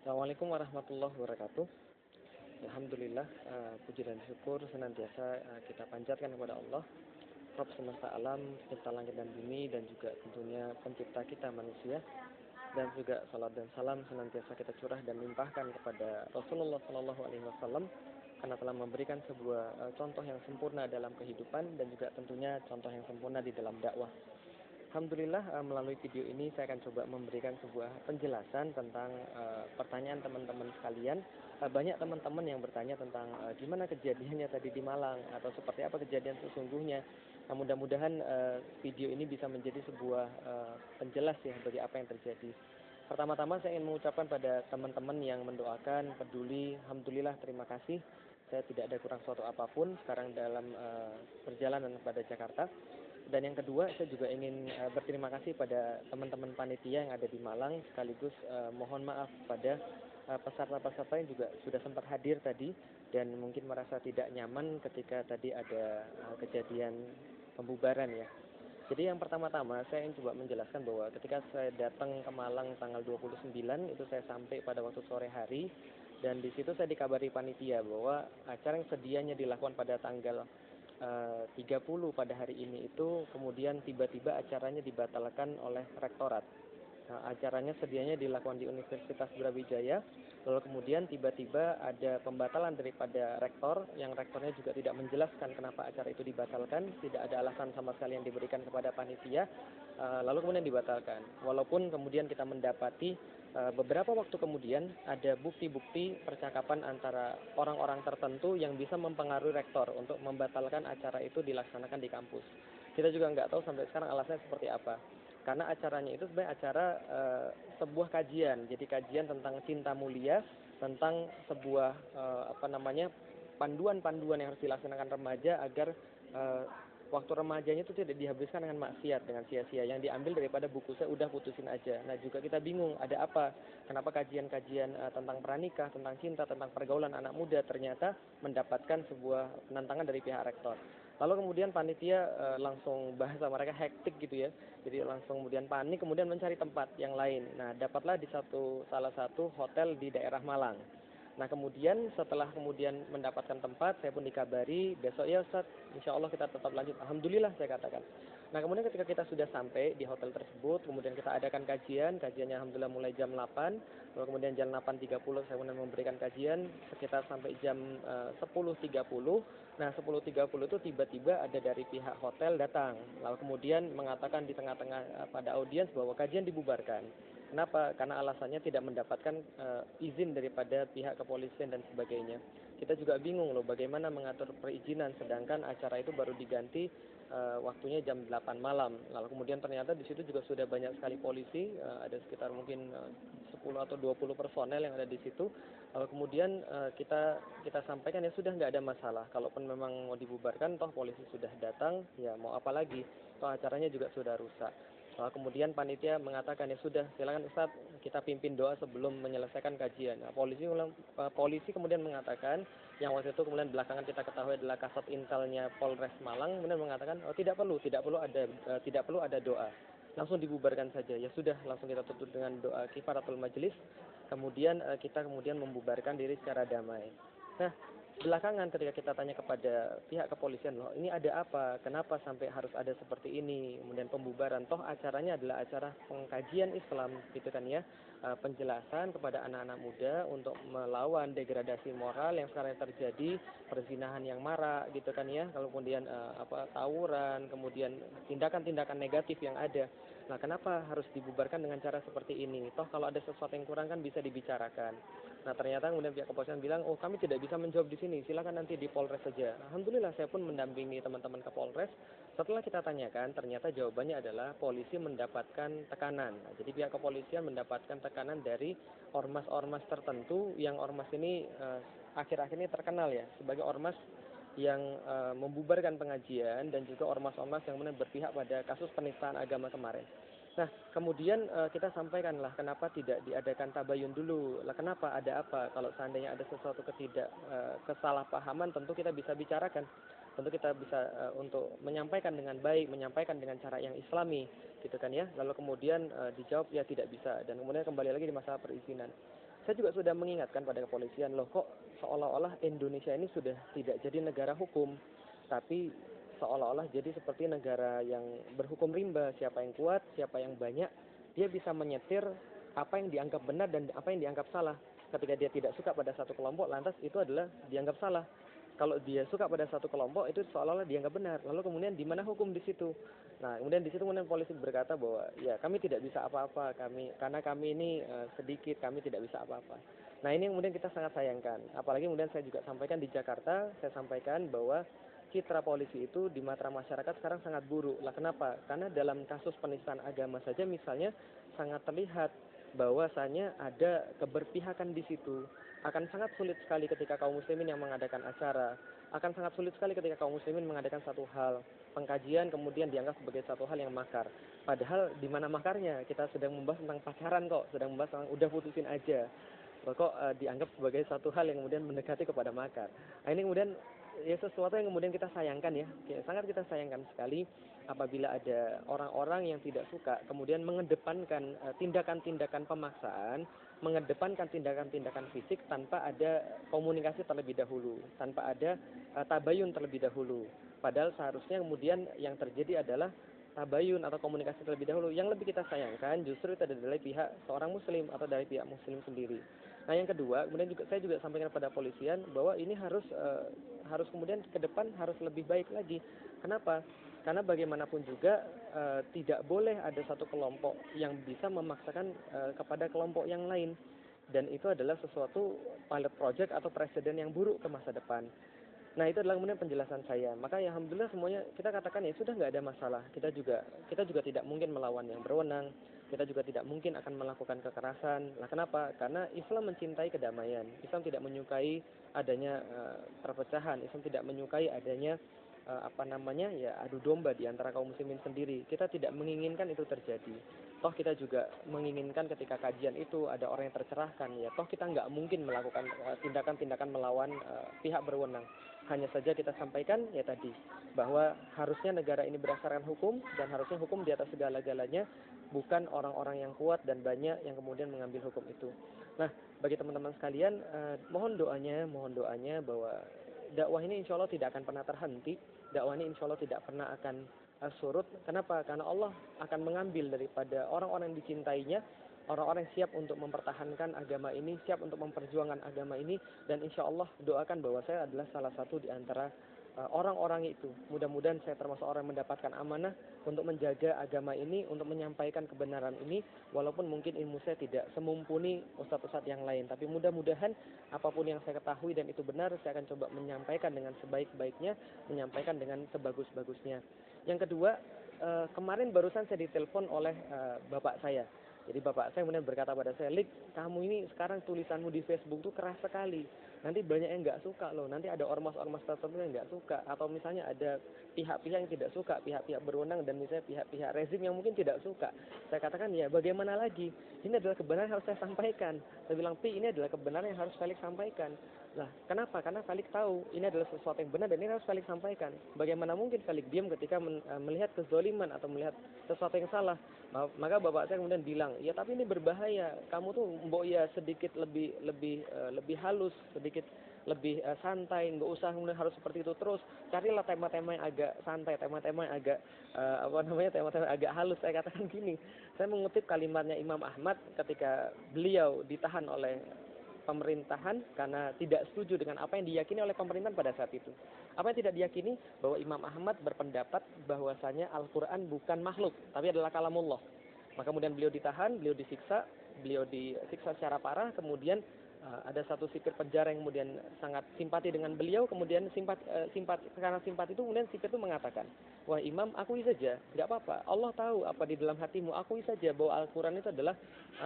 Assalamualaikum warahmatullahi wabarakatuh. Alhamdulillah, puji dan syukur senantiasa kita panjatkan kepada Allah, Rabb semesta alam, pencipta langit dan bumi, dan juga tentunya pencipta kita manusia. Dan juga salat dan salam senantiasa kita curah dan limpahkan kepada Rasulullah Shallallahu Alaihi Wasallam, karena telah memberikan sebuah contoh yang sempurna dalam kehidupan dan juga tentunya contoh yang sempurna di dalam dakwah. Alhamdulillah, melalui video ini saya akan coba memberikan sebuah penjelasan tentang pertanyaan teman-teman sekalian. Banyak teman-teman yang bertanya tentang gimana kejadiannya tadi di Malang atau seperti apa kejadian sesungguhnya. Nah, mudah-mudahan video ini bisa menjadi sebuah penjelas ya bagi apa yang terjadi. Pertama-tama saya ingin mengucapkan pada teman-teman yang mendoakan, peduli, alhamdulillah terima kasih. Saya tidak ada kurang suatu apapun sekarang dalam perjalanan pada Jakarta. Dan yang kedua, saya juga ingin berterima kasih pada teman-teman panitia yang ada di Malang, sekaligus mohon maaf pada peserta-peserta yang juga sudah sempat hadir tadi dan mungkin merasa tidak nyaman ketika tadi ada kejadian pembubaran ya. Jadi yang pertama-tama saya ingin coba menjelaskan bahwa ketika saya datang ke Malang tanggal 29 itu saya sampai pada waktu sore hari, dan di situ saya dikabari panitia bahwa acara yang sedianya dilakukan pada tanggal 30 pada hari ini itu kemudian tiba-tiba acaranya dibatalkan oleh rektorat. Nah, acaranya sedianya dilakukan di Universitas Brawijaya, lalu kemudian tiba-tiba ada pembatalan daripada rektor, yang rektornya juga tidak menjelaskan kenapa acara itu dibatalkan, tidak ada alasan sama sekali yang diberikan kepada panitia, lalu kemudian dibatalkan. Walaupun kemudian kita mendapati beberapa waktu kemudian ada bukti-bukti percakapan antara orang-orang tertentu yang bisa mempengaruhi rektor untuk membatalkan acara itu dilaksanakan di kampus. Kita juga nggak tahu sampai sekarang alasannya seperti apa. Karena acaranya itu sebenarnya acara sebuah kajian, jadi kajian tentang cinta mulia, tentang sebuah panduan-panduan yang harus dilaksanakan remaja agar waktu remajanya itu tidak dihabiskan dengan maksiat, dengan sia-sia, yang diambil daripada buku saya udah putusin aja. Nah juga kita bingung ada apa, kenapa kajian-kajian tentang pranikah, tentang cinta, tentang pergaulan anak muda ternyata mendapatkan sebuah penentangan dari pihak rektor. Lalu kemudian panitia langsung bahasa mereka hektik gitu ya. Jadi langsung kemudian panik, kemudian mencari tempat yang lain. Nah, dapatlah di salah satu hotel di daerah Malang. Nah, kemudian setelah kemudian mendapatkan tempat, saya pun dikabari, besok ya Ustaz, insya Allah kita tetap lanjut. Alhamdulillah saya katakan. Nah, kemudian ketika kita sudah sampai di hotel tersebut, kemudian kita adakan kajiannya alhamdulillah mulai jam 8, lalu kemudian jam 8.30 saya kemudian memberikan kajian sekitar sampai jam 10.30. Nah, 10.30 itu tiba-tiba ada dari pihak hotel datang, lalu kemudian mengatakan di tengah-tengah pada audiens bahwa kajian dibubarkan. Kenapa? Karena alasannya tidak mendapatkan izin daripada pihak kepolisian dan sebagainya. Kita juga bingung loh bagaimana mengatur perizinan sedangkan acara itu baru diganti waktunya jam 8 malam. Lalu kemudian ternyata di situ juga sudah banyak sekali polisi, ada sekitar mungkin 10 atau 20 personel yang ada di situ. Lalu kemudian kita sampaikan ya sudah nggak ada masalah. Kalaupun memang mau dibubarkan, toh polisi sudah datang, ya mau apa lagi? Toh acaranya juga sudah rusak. Kemudian panitia mengatakan ya sudah silakan Ustaz kita pimpin doa sebelum menyelesaikan kajian. Nah, polisi kemudian mengatakan yang waktu itu kemudian belakangan kita ketahui adalah Kasat Intelnya Polres Malang kemudian mengatakan oh tidak perlu ada doa. Langsung dibubarkan saja. Ya sudah langsung kita tutup dengan doa kifaratul majelis. Kemudian kita kemudian membubarkan diri secara damai. Nah, belakangan ketika kita tanya kepada pihak kepolisian, loh ini ada apa? Kenapa sampai harus ada seperti ini? Kemudian pembubaran, toh acaranya adalah acara pengkajian Islam, gitu kan ya, penjelasan kepada anak-anak muda untuk melawan degradasi moral yang sekarang terjadi, perzinahan yang marak, gitu kan ya, kalau kemudian tawuran, kemudian tindakan-tindakan negatif yang ada. Nah, kenapa harus dibubarkan dengan cara seperti ini? Toh kalau ada sesuatu yang kurang kan bisa dibicarakan. Nah, ternyata kemudian pihak kepolisian bilang, oh kami tidak bisa menjawab di sini, silakan nanti di Polres saja. Alhamdulillah saya pun mendampingi teman-teman ke Polres. Setelah kita tanyakan, ternyata jawabannya adalah polisi mendapatkan tekanan. Nah, jadi pihak kepolisian mendapatkan tekanan dari ormas-ormas tertentu, yang ormas ini akhir-akhir ini terkenal ya sebagai ormas yang membubarkan pengajian dan juga ormas-ormas yang kemudian berpihak pada kasus penistaan agama kemarin. Nah, kemudian kita sampaikanlah kenapa tidak diadakan tabayun dulu. Lah kenapa? Ada apa? Kalau seandainya ada sesuatu kesalahpahaman, tentu kita bisa bicarakan. Tentu kita bisa untuk menyampaikan dengan baik, menyampaikan dengan cara yang islami, gitu kan ya. Lalu kemudian dijawab ya tidak bisa. Dan kemudian kembali lagi di masalah perizinan. Saya juga sudah mengingatkan pada kepolisian, loh kok seolah-olah Indonesia ini sudah tidak jadi negara hukum, tapi seolah-olah jadi seperti negara yang berhukum rimba, siapa yang kuat, siapa yang banyak, dia bisa menyetir apa yang dianggap benar dan apa yang dianggap salah. Ketika dia tidak suka pada satu kelompok, lantas itu adalah dianggap salah. Kalau dia suka pada satu kelompok, itu seolah-olah dianggap benar. Lalu kemudian di mana hukum di situ? Nah, kemudian di situ kemudian polisi berkata bahwa ya kami tidak bisa apa-apa, karena kami ini sedikit, kami tidak bisa apa-apa. Nah, ini yang kemudian kita sangat sayangkan. Apalagi kemudian saya juga sampaikan di Jakarta, saya sampaikan bahwa citra polisi itu di mata masyarakat sekarang sangat buruk. Lah kenapa? Karena dalam kasus penistaan agama saja misalnya sangat terlihat bahwasanya ada keberpihakan di situ. Akan sangat sulit sekali ketika kaum muslimin yang mengadakan acara, akan sangat sulit sekali ketika kaum muslimin mengadakan satu hal pengkajian kemudian dianggap sebagai satu hal yang makar. Padahal di mana makarnya? Kita sedang membahas tentang pacaran kok, sedang membahas tentang udah putusin aja. Kok dianggap sebagai satu hal yang kemudian mendekati kepada makar. Nah, ini kemudian ya sesuatu yang kemudian kita sayangkan ya, sangat kita sayangkan sekali apabila ada orang-orang yang tidak suka kemudian mengedepankan tindakan-tindakan pemaksaan, mengedepankan tindakan-tindakan fisik tanpa ada komunikasi terlebih dahulu, tanpa ada tabayun terlebih dahulu. Padahal seharusnya kemudian yang terjadi adalah tabayun atau komunikasi terlebih dahulu. Yang lebih kita sayangkan justru itu dari pihak seorang muslim atau dari pihak muslim sendiri. Nah, yang kedua, kemudian juga saya juga sampaikan kepada polisian bahwa ini harus kemudian ke depan harus lebih baik lagi. Kenapa? Karena bagaimanapun juga tidak boleh ada satu kelompok yang bisa memaksakan kepada kelompok yang lain, dan itu adalah sesuatu pilot project atau presiden yang buruk ke masa depan. Nah, itu adalah kemudian penjelasan saya. Maka ya alhamdulillah semuanya kita katakan ya sudah nggak ada masalah. Kita juga tidak mungkin melawan yang berwenang. Kita juga tidak mungkin akan melakukan kekerasan. Nah, kenapa? Karena Islam mencintai kedamaian. Islam tidak menyukai adanya perpecahan. Islam tidak menyukai adanya adu domba di antara kaum muslimin sendiri. Kita tidak menginginkan itu terjadi. Toh kita juga menginginkan ketika kajian itu ada orang yang tercerahkan. Ya toh kita nggak mungkin melakukan tindakan-tindakan melawan pihak berwenang. Hanya saja kita sampaikan ya tadi bahwa harusnya negara ini berdasarkan hukum dan harusnya hukum di atas segala-galanya, bukan orang-orang yang kuat dan banyak yang kemudian mengambil hukum itu. Nah, bagi teman-teman sekalian, mohon doanya bahwa dakwah ini insya Allah tidak akan pernah terhenti. Dakwah ini insya Allah tidak pernah akan surut. Kenapa? Karena Allah akan mengambil daripada orang-orang yang dicintainya, orang-orang yang siap untuk mempertahankan agama ini, siap untuk memperjuangkan agama ini, dan insya Allah doakan bahwa saya adalah salah satu di antara orang-orang itu. Mudah-mudahan saya termasuk orang yang mendapatkan amanah untuk menjaga agama ini, untuk menyampaikan kebenaran ini, walaupun mungkin ilmu saya tidak semumpuni ustadz-ustadz yang lain. Tapi mudah-mudahan apapun yang saya ketahui dan itu benar, saya akan coba menyampaikan dengan sebaik-baiknya, menyampaikan dengan sebagus-bagusnya. Yang kedua, kemarin barusan saya ditelepon oleh bapak saya. Jadi bapak saya kemudian berkata pada saya, "Lik, kamu ini sekarang tulisanmu di Facebook tuh keras sekali. Nanti banyak yang nggak suka loh. Nanti ada ormas-ormas tertentu yang nggak suka. Atau misalnya ada pihak-pihak yang tidak suka, pihak-pihak berwenang dan misalnya pihak-pihak rezim yang mungkin tidak suka." Saya katakan, ya bagaimana lagi? Ini adalah kebenaran yang harus saya sampaikan. Saya bilang, ini adalah kebenaran yang harus Felix sampaikan. Lah, kenapa? Karena Felix tahu ini adalah sesuatu yang benar dan ini harus Felix sampaikan. Bagaimana mungkin Felix diam ketika melihat kezaliman atau melihat sesuatu yang salah? Maka bapak saya kemudian bilang, ya tapi ini berbahaya. Kamu tuh mbok ya sedikit lebih halus, sedikit lebih santai, nggak usah kemudian harus seperti itu terus. Carilah tema-tema yang agak santai, tema-tema yang agak tema-tema yang agak halus. Saya katakan gini, saya mengutip kalimatnya Imam Ahmad ketika beliau ditahan oleh pemerintahan karena tidak setuju dengan apa yang diyakini oleh pemerintahan pada saat itu. Apa yang tidak diyakini? Bahwa Imam Ahmad berpendapat bahwasanya Al-Quran bukan makhluk, tapi adalah kalamullah. Maka kemudian beliau ditahan, beliau disiksa secara parah, kemudian ada satu sipir penjara yang kemudian sangat simpati dengan beliau, kemudian karena simpati itu kemudian sipir itu mengatakan, "Wah Imam, akui saja, nggak apa-apa. Allah tahu apa di dalam hatimu. Akui saja bahwa Al-Quran itu adalah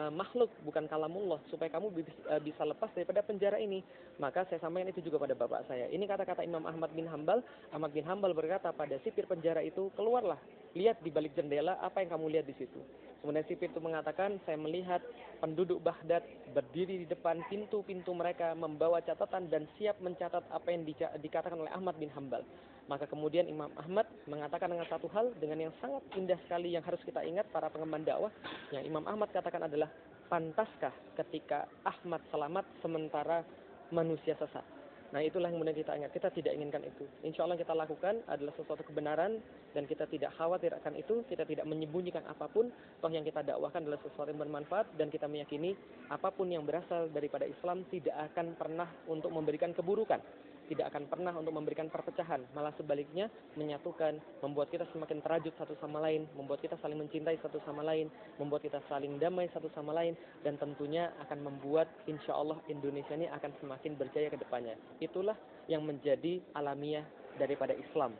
makhluk, bukan kalamullah, supaya kamu bisa lepas daripada penjara ini." Maka saya sampaikan itu juga pada bapak saya. Ini kata-kata Imam Ahmad bin Hambal. Ahmad bin Hambal berkata pada sipir penjara itu, "Keluarlah, lihat di balik jendela apa yang kamu lihat di situ." Kemudian sipir itu mengatakan, "Saya melihat penduduk Baghdad berdiri di depan pintu-pintu mereka membawa catatan dan siap mencatat apa yang dikatakan oleh Ahmad bin Hambal." Maka kemudian Imam Ahmad mengatakan dengan satu hal dengan yang sangat indah sekali yang harus kita ingat para pengemban dakwah. Yang Imam Ahmad katakan adalah, pantaskah ketika Ahmad selamat sementara manusia sesat? Nah, itulah yang kemudian kita ingat. Kita tidak inginkan itu. Insya Allah kita lakukan adalah sesuatu kebenaran dan kita tidak khawatir akan itu. Kita tidak menyembunyikan apapun. Toh yang kita dakwahkan adalah sesuatu yang bermanfaat dan kita meyakini apapun yang berasal daripada Islam tidak akan pernah untuk memberikan keburukan. Tidak akan pernah untuk memberikan perpecahan, malah sebaliknya menyatukan, membuat kita semakin terajut satu sama lain, membuat kita saling mencintai satu sama lain, membuat kita saling damai satu sama lain, dan tentunya akan membuat insya Allah Indonesia ini akan semakin berjaya ke depannya. Itulah yang menjadi alamiah daripada Islam.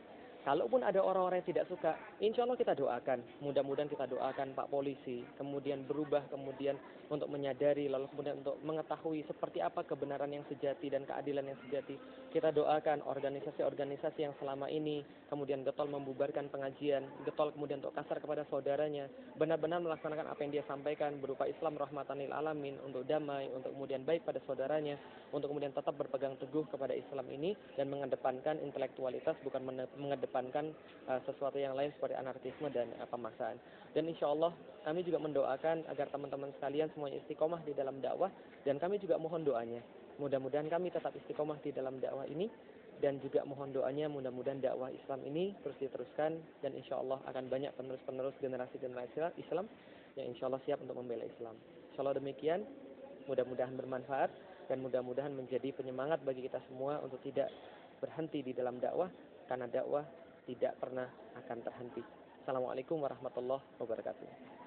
Kalaupun ada orang-orang yang tidak suka, insya Allah kita doakan. Mudah-mudahan kita doakan Pak Polisi, kemudian berubah, kemudian untuk menyadari, lalu kemudian untuk mengetahui seperti apa kebenaran yang sejati dan keadilan yang sejati. Kita doakan organisasi-organisasi yang selama ini kemudian getol membubarkan pengajian, getol kemudian untuk kasar kepada saudaranya, benar-benar melaksanakan apa yang dia sampaikan berupa Islam rahmatan lil alamin, untuk damai, untuk kemudian baik pada saudaranya, untuk kemudian tetap berpegang teguh kepada Islam ini dan mengedepankan intelektualitas, bukan mengedepankan sesuatu yang lain seperti anarkisme dan pemaksaan. Dan insya Allah kami juga mendoakan agar teman-teman sekalian semuanya istiqomah di dalam dakwah, dan kami juga mohon doanya. Mudah-mudahan kami tetap istiqomah di dalam dakwah ini, dan juga mohon doanya mudah-mudahan dakwah Islam ini terus diteruskan, dan insya Allah akan banyak penerus-penerus generasi-generasi Islam yang insya Allah siap untuk membela Islam. Insya Allah demikian, mudah-mudahan bermanfaat dan mudah-mudahan menjadi penyemangat bagi kita semua untuk tidak berhenti di dalam dakwah, karena dakwah tidak pernah akan terhenti. Assalamualaikum warahmatullahi wabarakatuh.